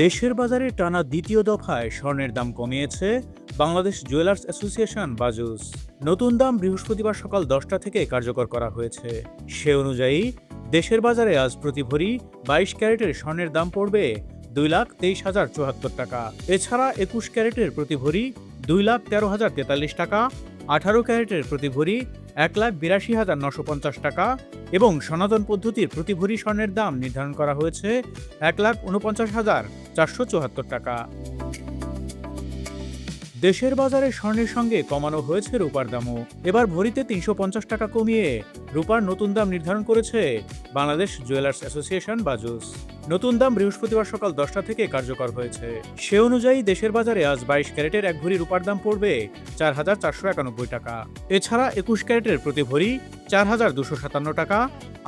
দেশের বাজারে টানা দ্বিতীয় দফায় স্বর্ণের দাম কমিয়েছে বাংলাদেশ জুয়েলার্স অ্যাসোসিয়েশন বাজুস। নতুন দাম বৃহস্পতিবার সকাল 10টা থেকে কার্যকর করা হয়েছে। সে অনুযায়ী দেশের বাজারে আজ প্রতি ভরি 22 ক্যারেটের স্বর্ণের দাম পড়বে 2,23,074 টাকা। এছাড়া 21 ক্যারেটের প্রতি ভরি 2,13,043 টাকা, 18 ক্যারেটের প্রতি ভরি 1,82,950 টাকা এবং সনাতন পদ্ধতির প্রতি ভরি স্বর্ণের দাম নির্ধারণ করা হয়েছে 1,49,474 টাকা। দেশের বাজারে স্বর্ণের সঙ্গে কমানো হয়েছে রূপার দামও। এবার ভরিতে 350 টাকা কমিয়ে রূপার নতুন দাম নির্ধারণ করেছে বাংলাদেশ জুয়েলার্স অ্যাসোসিয়েশন বাজুস। নতুন দাম বৃহস্পতিবার সকাল 10টা থেকে কার্যকর হয়েছে। সে অনুযায়ী দেশের বাজারে আজ 22 ক্যারেটের এক ভরি রূপার দাম পড়বে 4,491 টাকা। এছাড়া 21 ক্যারেটের প্রতি ভরি 4,257 টাকা,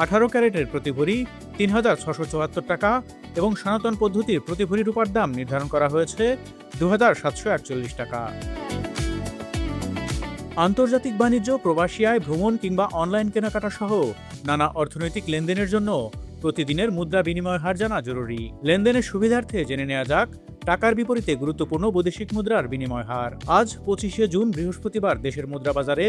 18 ক্যারেটের প্রতি ভরি 3,674 টাকা এবং সনাতন পদ্ধতির প্রতি ভরি রূপার দাম নির্ধারণ করা হয়েছে 2,741 টাকা। আন্তর্জাতিক বাণিজ্য, প্রবাসী আয়, ভ্রমণ কিংবা অনলাইন কেনাকাটা সহ নানা অর্থনৈতিক লেনদেনের জন্য প্রতিদিনের মুদ্রা বিনিময় হার জানা জরুরি। লেনদেনের সুবিধার্থে জেনে নেওয়া যাক টাকার বিপরীতে গুরুত্বপূর্ণ বৈদেশিক মুদ্রার বিনিময় হার। আজ 25শে জুন বৃহস্পতিবার দেশের মুদ্রা বাজারে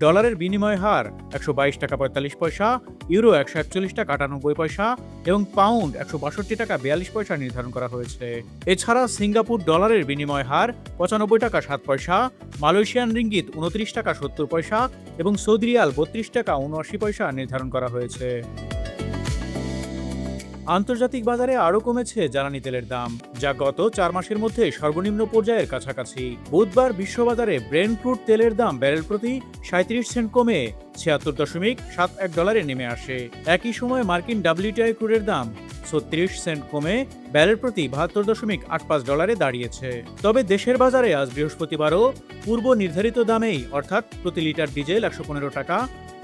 ডলারের বিনিময় হার 122 টাকা 45 পয়সা, ইউরো 141 টাকা 98 পয়সা এবং পাউন্ড 162 টাকা 42 পয়সা নির্ধারণ করা হয়েছে। এছাড়া সিঙ্গাপুর ডলারের বিনিময় হার 95 টাকা 7 পয়সা, মালয়েশিয়ান রিঙ্গিত 29 টাকা 70 পয়সা এবং সৌদি রিয়াল 32 টাকা 79 পয়সা নির্ধারণ করা হয়েছে। আন্তর্জাতিক বাজারে আরও কমেছে জ্বালানি তেলের দাম, যা গত 4 মাসের মধ্যে সর্বনিম্ন পর্যায়ের কাছাকাছি। বুধবার বিশ্ববাজারে ব্রেন্ট ক্রুড তেলের দাম ব্যারেল প্রতি 37 সেন্ট কমে 76.71 ডলারে নেমে আসে। একই সময় মার্কিন WTI ক্রুডের দাম 36 সেন্ট কমে ব্যারেল প্রতি 72.85 ডলারে দাঁড়িয়েছে। তবে দেশের বাজারে আজ বৃহস্পতিবারও পূর্ব নির্ধারিত দামেই, অর্থাৎ প্রতি লিটার ডিজেল 115 টাকা,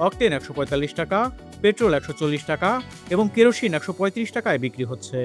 অকটেন 145 টাকা, পেট্রোল 140 টাকা এবং কেরোসিন 135 টাকায় বিক্রি হচ্ছে।